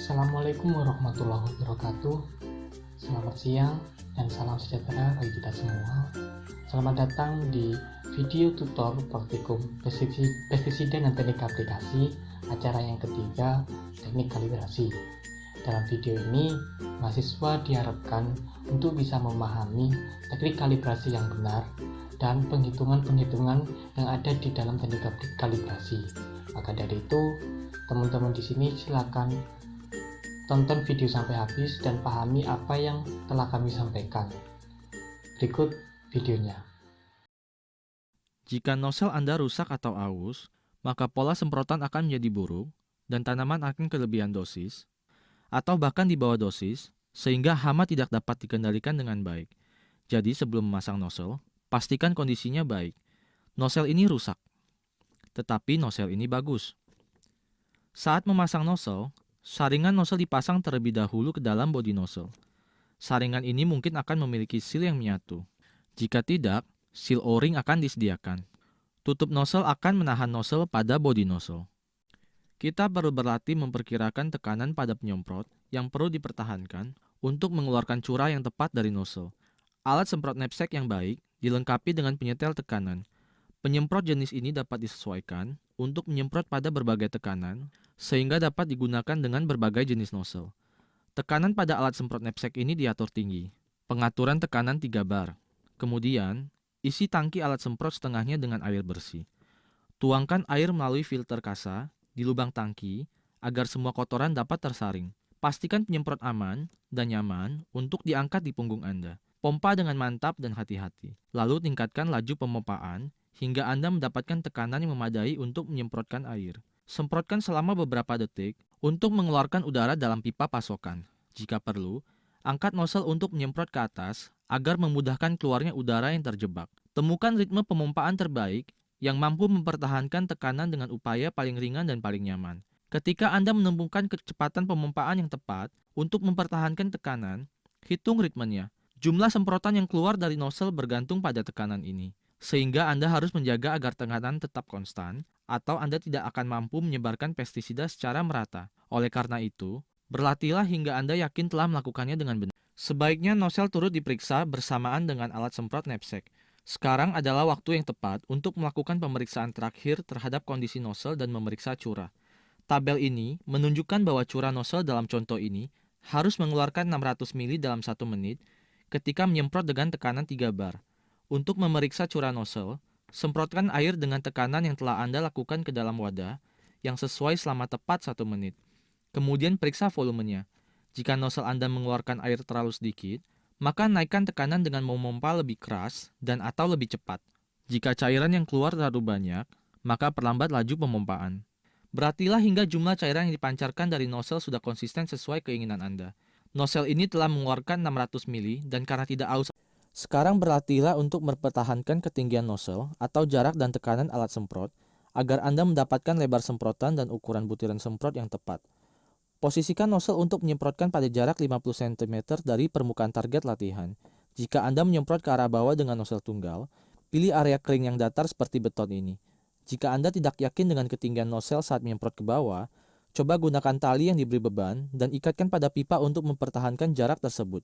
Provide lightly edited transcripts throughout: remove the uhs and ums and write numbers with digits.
Assalamualaikum warahmatullahi wabarakatuh. Selamat siang dan salam sejahtera bagi kita semua. Selamat datang di video tutor praktikum pestisida dan teknik aplikasi acara yang ketiga, teknik kalibrasi. Dalam video ini, mahasiswa diharapkan untuk bisa memahami teknik kalibrasi yang benar dan penghitungan-penghitungan yang ada di dalam teknik kalibrasi. Maka dari itu, teman-teman di sini silakan tonton video sampai habis dan pahami apa yang telah kami sampaikan. Berikut videonya. Jika nosel Anda rusak atau aus, maka pola semprotan akan menjadi buruk dan tanaman akan kelebihan dosis, atau bahkan di bawah dosis, sehingga hama tidak dapat dikendalikan dengan baik. Jadi sebelum memasang nosel, pastikan kondisinya baik. Nosel ini rusak, tetapi nosel ini bagus. Saat memasang nosel, saringan nosel dipasang terlebih dahulu ke dalam bodi nosel. Saringan ini mungkin akan memiliki seal yang menyatu. Jika tidak, seal O-ring akan disediakan. Tutup nosel akan menahan nosel pada bodi nosel. Kita perlu berlatih memperkirakan tekanan pada penyemprot yang perlu dipertahankan untuk mengeluarkan curah yang tepat dari nosel. Alat semprot knapsack yang baik dilengkapi dengan penyetel tekanan. Penyemprot jenis ini dapat disesuaikan untuk menyemprot pada berbagai tekanan, sehingga dapat digunakan dengan berbagai jenis nosel. Tekanan pada alat semprot knapsack ini diatur tinggi. Pengaturan tekanan 3 bar. Kemudian, isi tangki alat semprot setengahnya dengan air bersih. Tuangkan air melalui filter kasa di lubang tangki agar semua kotoran dapat tersaring. Pastikan penyemprot aman dan nyaman untuk diangkat di punggung Anda. Pompa dengan mantap dan hati-hati. Lalu tingkatkan laju pemompaan hingga Anda mendapatkan tekanan yang memadai untuk menyemprotkan air. Semprotkan selama beberapa detik untuk mengeluarkan udara dalam pipa pasokan. Jika perlu, angkat nosel untuk menyemprot ke atas agar memudahkan keluarnya udara yang terjebak. Temukan ritme pemompaan terbaik yang mampu mempertahankan tekanan dengan upaya paling ringan dan paling nyaman. Ketika Anda menemukan kecepatan pemompaan yang tepat untuk mempertahankan tekanan, hitung ritmenya. Jumlah semprotan yang keluar dari nosel bergantung pada tekanan ini, sehingga Anda harus menjaga agar tekanan tetap konstan, atau Anda tidak akan mampu menyebarkan pestisida secara merata. Oleh karena itu, berlatihlah hingga Anda yakin telah melakukannya dengan benar. Sebaiknya nosel turut diperiksa bersamaan dengan alat semprot knapsack. Sekarang adalah waktu yang tepat untuk melakukan pemeriksaan terakhir terhadap kondisi nosel dan memeriksa curah. Tabel ini menunjukkan bahwa curah nosel dalam contoh ini harus mengeluarkan 600 ml dalam 1 menit ketika menyemprot dengan tekanan 3 bar. Untuk memeriksa curah nosel, semprotkan air dengan tekanan yang telah Anda lakukan ke dalam wadah yang sesuai selama tepat 1 menit. Kemudian periksa volumenya. Jika nosel Anda mengeluarkan air terlalu sedikit, maka naikkan tekanan dengan memompa lebih keras dan atau lebih cepat. Jika cairan yang keluar terlalu banyak, maka perlambat laju pemompaan. Berhatilah hingga jumlah cairan yang dipancarkan dari nosel sudah konsisten sesuai keinginan Anda. Nosel ini telah mengeluarkan 600 ml dan karena tidak aus. Sekarang berlatihlah untuk mempertahankan ketinggian nosel atau jarak dan tekanan alat semprot agar Anda mendapatkan lebar semprotan dan ukuran butiran semprot yang tepat. Posisikan nosel untuk menyemprotkan pada jarak 50 cm dari permukaan target latihan. Jika Anda menyemprot ke arah bawah dengan nosel tunggal, pilih area kering yang datar seperti beton ini. Jika Anda tidak yakin dengan ketinggian nosel saat menyemprot ke bawah, coba gunakan tali yang diberi beban dan ikatkan pada pipa untuk mempertahankan jarak tersebut.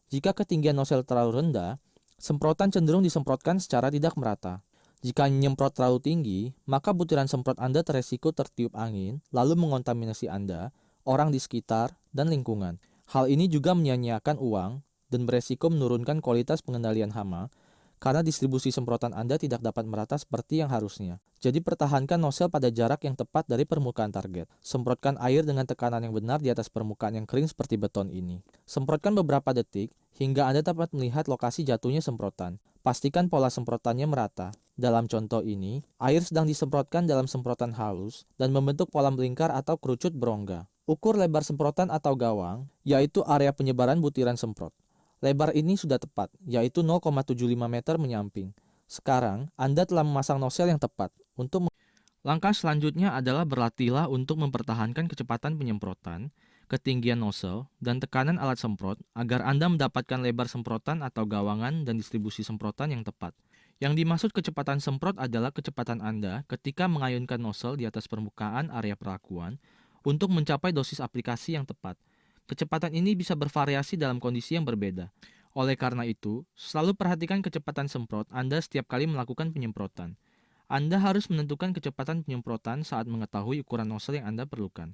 Jika ketinggian nosel terlalu rendah, semprotan cenderung disemprotkan secara tidak merata. Jika menyemprot terlalu tinggi, maka butiran semprot Anda teresiko tertiup angin, lalu mengontaminasi Anda, orang di sekitar, dan lingkungan. Hal ini juga menyia-nyiakan uang dan beresiko menurunkan kualitas pengendalian hama, karena distribusi semprotan Anda tidak dapat merata seperti yang harusnya. Jadi pertahankan nosel pada jarak yang tepat dari permukaan target. Semprotkan air dengan tekanan yang benar di atas permukaan yang kering seperti beton ini. Semprotkan beberapa detik hingga Anda dapat melihat lokasi jatuhnya semprotan. Pastikan pola semprotannya merata. Dalam contoh ini, air sedang disemprotkan dalam semprotan halus dan membentuk pola melingkar atau kerucut berongga. Ukur lebar semprotan atau gawang, yaitu area penyebaran butiran semprot. Lebar ini sudah tepat, yaitu 0,75 meter menyamping. Sekarang, Anda telah memasang nosel yang tepat. Langkah selanjutnya adalah berlatihlah untuk mempertahankan kecepatan penyemprotan, ketinggian nosel, dan tekanan alat semprot agar Anda mendapatkan lebar semprotan atau gawangan dan distribusi semprotan yang tepat. Yang dimaksud kecepatan semprot adalah kecepatan Anda ketika mengayunkan nosel di atas permukaan area perlakuan untuk mencapai dosis aplikasi yang tepat. Kecepatan ini bisa bervariasi dalam kondisi yang berbeda. Oleh karena itu, selalu perhatikan kecepatan semprot Anda setiap kali melakukan penyemprotan. Anda harus menentukan kecepatan penyemprotan saat mengetahui ukuran nozzle yang Anda perlukan.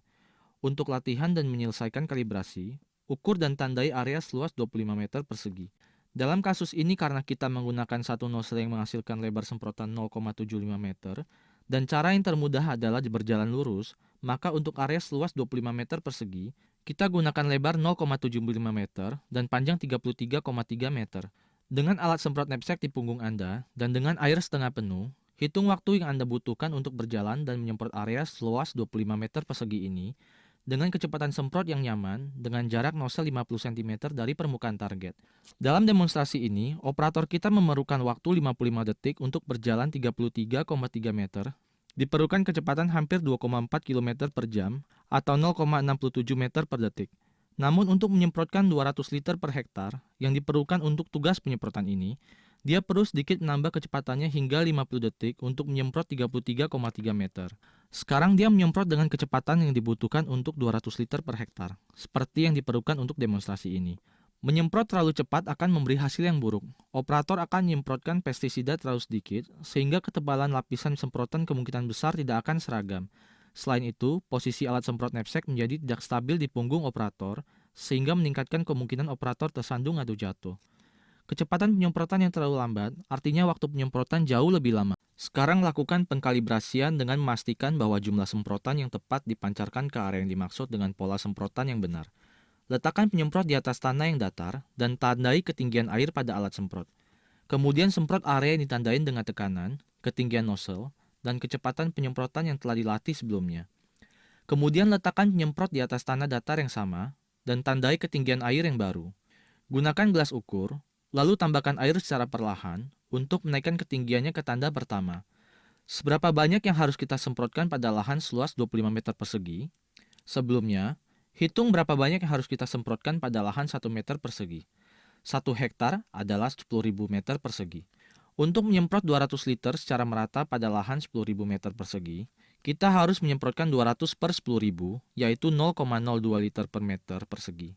Untuk latihan dan menyelesaikan kalibrasi, ukur dan tandai area seluas 25 meter persegi. Dalam kasus ini karena kita menggunakan satu nozzle yang menghasilkan lebar semprotan 0,75 meter, dan cara yang termudah adalah berjalan lurus, maka untuk area seluas 25 meter persegi, kita gunakan lebar 0,75 meter dan panjang 33,3 meter. Dengan alat semprot knapsack di punggung Anda dan dengan air setengah penuh, hitung waktu yang Anda butuhkan untuk berjalan dan menyemprot area seluas 25 meter persegi ini dengan kecepatan semprot yang nyaman dengan jarak nozzle 50 cm dari permukaan target. Dalam demonstrasi ini, operator kita memerlukan waktu 55 detik untuk berjalan 33,3 meter, diperlukan kecepatan hampir 2,4 km per jam atau 0,67 meter per detik. Namun untuk menyemprotkan 200 liter per hektar yang diperlukan untuk tugas penyemprotan ini, dia perlu sedikit menambah kecepatannya hingga 50 detik untuk menyemprot 33,3 meter. Sekarang dia menyemprot dengan kecepatan yang dibutuhkan untuk 200 liter per hektar, seperti yang diperlukan untuk demonstrasi ini. Menyemprot terlalu cepat akan memberi hasil yang buruk. Operator akan menyemprotkan pestisida terlalu sedikit, sehingga ketebalan lapisan semprotan kemungkinan besar tidak akan seragam. Selain itu, posisi alat semprot knapsack menjadi tidak stabil di punggung operator, sehingga meningkatkan kemungkinan operator tersandung atau jatuh. Kecepatan penyemprotan yang terlalu lambat, artinya waktu penyemprotan jauh lebih lama. Sekarang lakukan pengkalibrasian dengan memastikan bahwa jumlah semprotan yang tepat dipancarkan ke area yang dimaksud dengan pola semprotan yang benar. Letakkan penyemprot di atas tanah yang datar dan tandai ketinggian air pada alat semprot. Kemudian semprot area yang ditandai dengan tekanan, ketinggian nozzle, dan kecepatan penyemprotan yang telah dilatih sebelumnya. Kemudian letakkan penyemprot di atas tanah datar yang sama dan tandai ketinggian air yang baru. Gunakan gelas ukur, lalu tambahkan air secara perlahan untuk menaikkan ketinggiannya ke tanda pertama. Seberapa banyak yang harus kita semprotkan pada lahan seluas 25 meter persegi? Sebelumnya, hitung berapa banyak yang harus kita semprotkan pada lahan 1 meter persegi. 1 hektar adalah 10.000 meter persegi. Untuk menyemprot 200 liter secara merata pada lahan 10.000 meter persegi, kita harus menyemprotkan 200 per 10.000, yaitu 0,02 liter per meter persegi.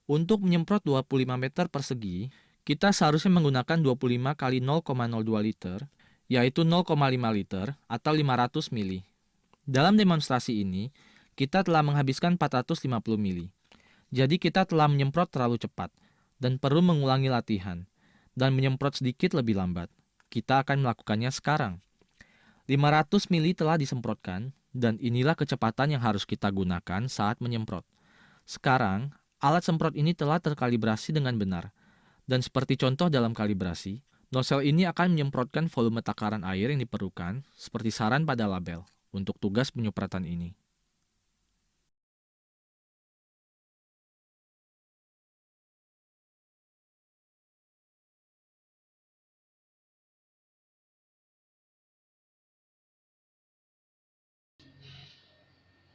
Untuk menyemprot 25 meter persegi, kita seharusnya menggunakan 25 kali 0,02 liter, yaitu 0,5 liter atau 500 mili. Dalam demonstrasi ini, kita telah menghabiskan 450 mili. Jadi kita telah menyemprot terlalu cepat dan perlu mengulangi latihan dan menyemprot sedikit lebih lambat. Kita akan melakukannya sekarang. 500 mili telah disemprotkan dan inilah kecepatan yang harus kita gunakan saat menyemprot. Sekarang, alat semprot ini telah terkalibrasi dengan benar. Dan seperti contoh dalam kalibrasi, nozzle ini akan menyemprotkan volume takaran air yang diperlukan seperti saran pada label untuk tugas penyemprotan ini.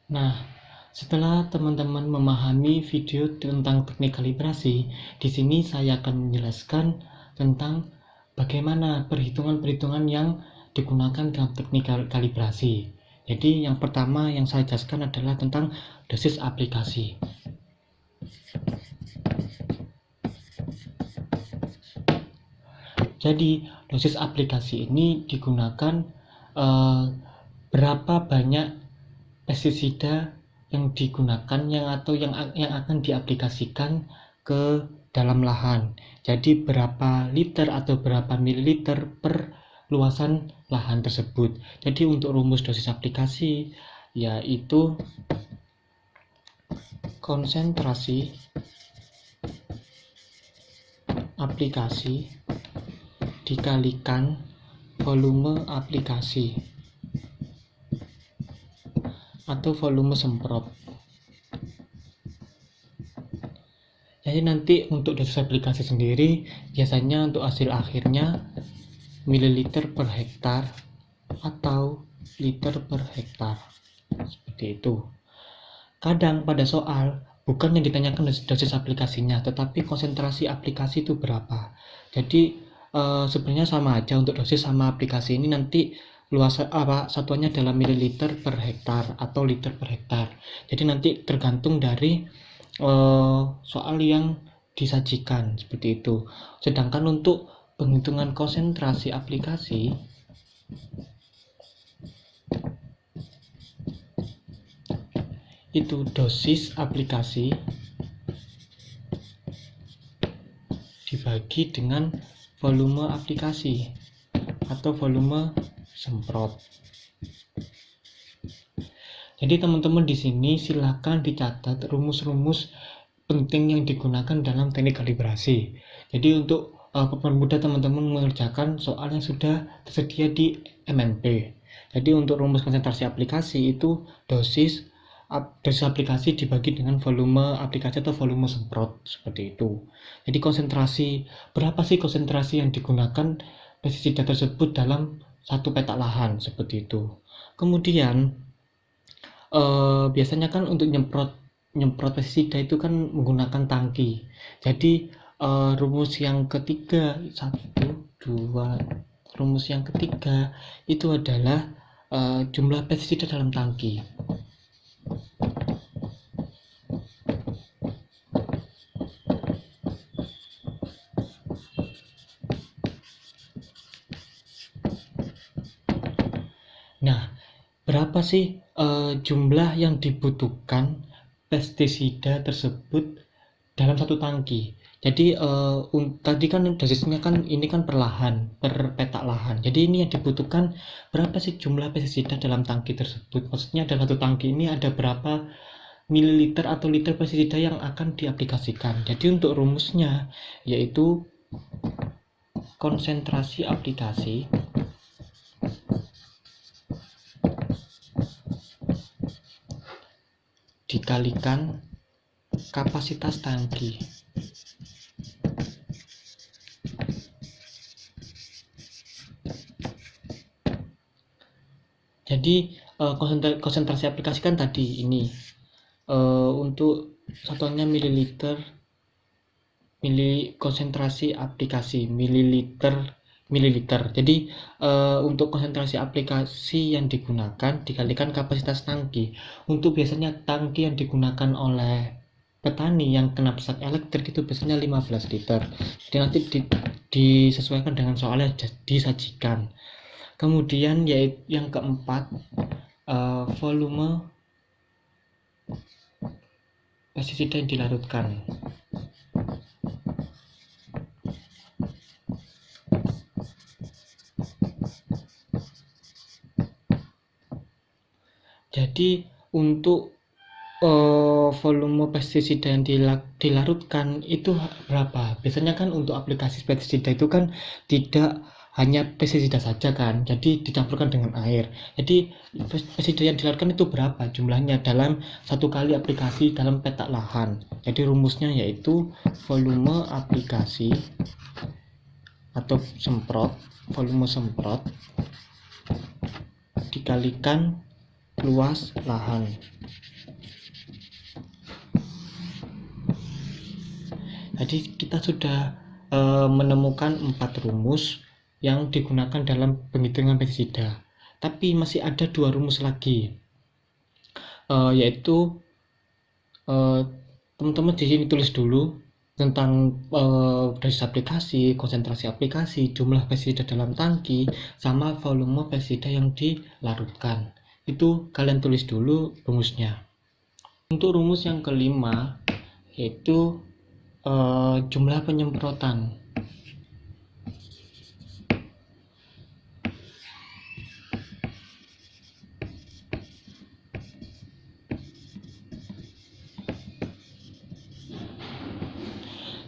Nah, setelah teman-teman memahami video tentang teknik kalibrasi, di sini saya akan menjelaskan tentang bagaimana perhitungan-perhitungan yang digunakan dalam teknik kalibrasi. Jadi yang pertama yang saya jelaskan adalah tentang dosis aplikasi. Jadi dosis aplikasi ini digunakan berapa banyak pestisida yang digunakan yang akan diaplikasikan ke dalam lahan. Jadi berapa liter atau berapa mililiter per luasan lahan tersebut. Jadi untuk rumus dosis aplikasi yaitu konsentrasi aplikasi dikalikan volume aplikasi atau volume semprot. Jadi nanti untuk dosis aplikasi sendiri biasanya untuk hasil akhirnya mililiter per hektar atau liter per hektar, seperti itu. Kadang pada soal bukan yang ditanyakan dosis aplikasinya, tetapi konsentrasi aplikasi itu berapa. Jadi sebenarnya sama aja untuk dosis sama aplikasi ini nanti satuannya adalah mililiter per hektar atau liter per hektar. Jadi nanti tergantung dari soal yang disajikan seperti itu. Sedangkan untuk penghitungan konsentrasi aplikasi itu dosis aplikasi dibagi dengan volume aplikasi atau volume semprot. Jadi teman-teman di sini silakan dicatat rumus-rumus penting yang digunakan dalam teknik kalibrasi. Jadi untuk mempermudah teman-teman mengerjakan soal yang sudah tersedia di MNP. Jadi untuk rumus konsentrasi aplikasi itu dosis aplikasi dibagi dengan volume aplikasi atau volume semprot, seperti itu. Jadi berapa sih konsentrasi yang digunakan pestisida tersebut dalam satu petak lahan, seperti itu. Kemudian biasanya kan untuk nyemprot pestisida itu kan menggunakan tangki. Jadi rumus yang ketiga rumus yang ketiga itu adalah jumlah pestisida dalam tangki. Nah, berapa sih jumlah yang dibutuhkan pestisida tersebut dalam satu tangki? Jadi tadi kan dosisnya kan ini kan perlahan per petak lahan. Jadi ini yang dibutuhkan berapa sih jumlah pestisida dalam tangki tersebut? Maksudnya dalam satu tangki ini ada berapa mililiter atau liter pestisida yang akan diaplikasikan. Jadi untuk rumusnya yaitu konsentrasi aplikasi dikalikan kapasitas tangki. Jadi konsentrasi aplikasi kan tadi ini untuk satuannya konsentrasi aplikasi mililiter. Jadi untuk konsentrasi aplikasi yang digunakan dikalikan kapasitas tangki. Untuk biasanya tangki yang digunakan oleh petani yang kena pesat elektrik itu biasanya 15 liter. Jadi nanti disesuaikan dengan soalnya disajikan. Kemudian yaitu yang keempat, volume pestisida yang dilarutkan. Jadi untuk volume pestisida yang dilarutkan itu berapa? Biasanya kan untuk aplikasi pestisida itu kan tidak hanya pestisida saja kan, jadi dicampurkan dengan air. Jadi pestisida yang dilarutkan itu berapa jumlahnya dalam satu kali aplikasi dalam petak lahan. Jadi rumusnya yaitu volume aplikasi atau volume semprot dikalikan luas lahan. Jadi kita sudah menemukan 4 rumus yang digunakan dalam penghitungan pestisida. Tapi masih ada 2 rumus lagi, yaitu teman-teman di sini tulis dulu tentang dosis aplikasi, konsentrasi aplikasi, jumlah pestisida dalam tangki, sama volume pestisida yang dilarutkan. Itu kalian tulis dulu rumusnya. Untuk rumus yang kelima yaitu jumlah penyemprotan.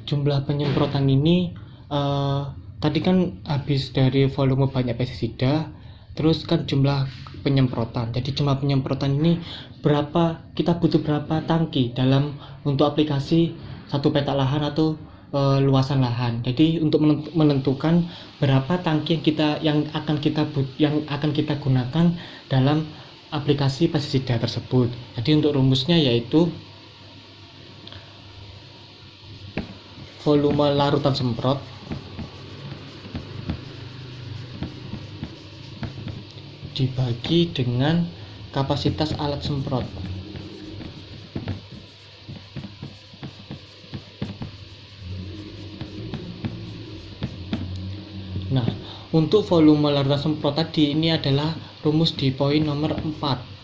Jumlah penyemprotan ini tadi kan habis dari volume banyak pestisida, terus kan jumlah penyemprotan. Jadi jumlah penyemprotan ini kita butuh berapa tangki untuk aplikasi satu petak lahan atau luasan lahan. Jadi untuk menentukan berapa tangki yang akan kita gunakan dalam aplikasi pestisida tersebut. Jadi untuk rumusnya yaitu volume larutan semprot dibagi dengan kapasitas alat semprot. Nah, untuk volume larutan semprot tadi ini adalah rumus di poin nomor 4.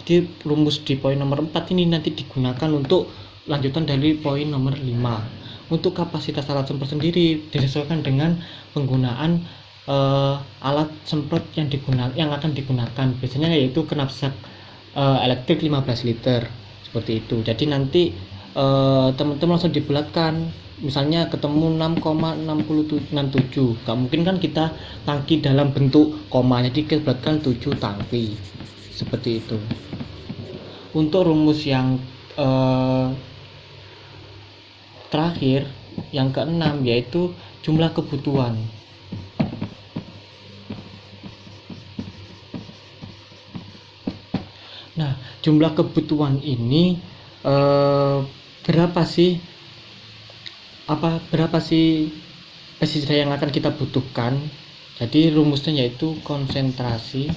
Jadi rumus di poin nomor 4 ini nanti digunakan untuk lanjutan dari poin nomor 5. Untuk kapasitas alat semprot sendiri disesuaikan dengan penggunaan alat semprot yang akan digunakan. Biasanya yaitu knapsak elektrik 15 liter seperti itu. Jadi nanti teman-teman langsung dibulatkan, misalnya ketemu 6,67, gak mungkin kan kita tangki dalam bentuk koma, jadi kita bulatkan 7 tangki seperti itu. Untuk rumus yang terakhir, yang keenam, yaitu jumlah kebutuhan. Nah, jumlah kebutuhan ini berapa sih pestisida yang akan kita butuhkan. Jadi rumusnya yaitu konsentrasi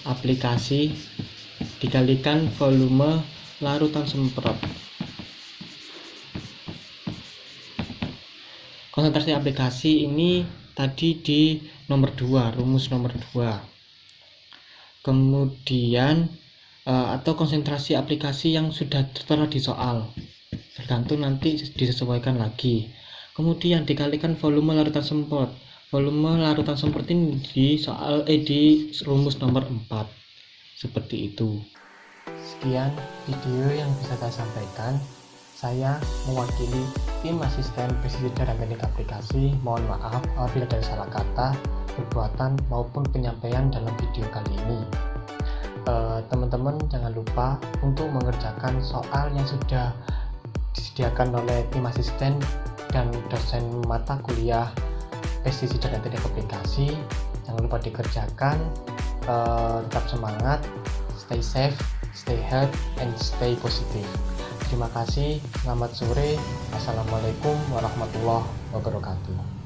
aplikasi dikalikan volume larutan semprot. Konsentrasi aplikasi ini tadi di nomor 2, rumus nomor 2. Kemudian atau konsentrasi aplikasi yang sudah tertera di soal, tergantung nanti disesuaikan lagi. Kemudian dikalikan volume larutan semprot. Volume larutan semprot ini di rumus nomor 4 seperti itu. Sekian video yang bisa saya sampaikan. Saya mewakili tim asisten pestisida dan teknik aplikasi. Mohon maaf apabila ada salah kata, perbuatan maupun penyampaian dalam video kali ini. Teman-teman jangan lupa untuk mengerjakan soal yang sudah disediakan oleh tim asisten dan dosen mata kuliah pestisida dan teknik aplikasi. Jangan lupa dikerjakan. Tetap semangat, stay safe, stay healthy, and stay positive. Terima kasih, selamat sore. Assalamualaikum warahmatullahi wabarakatuh.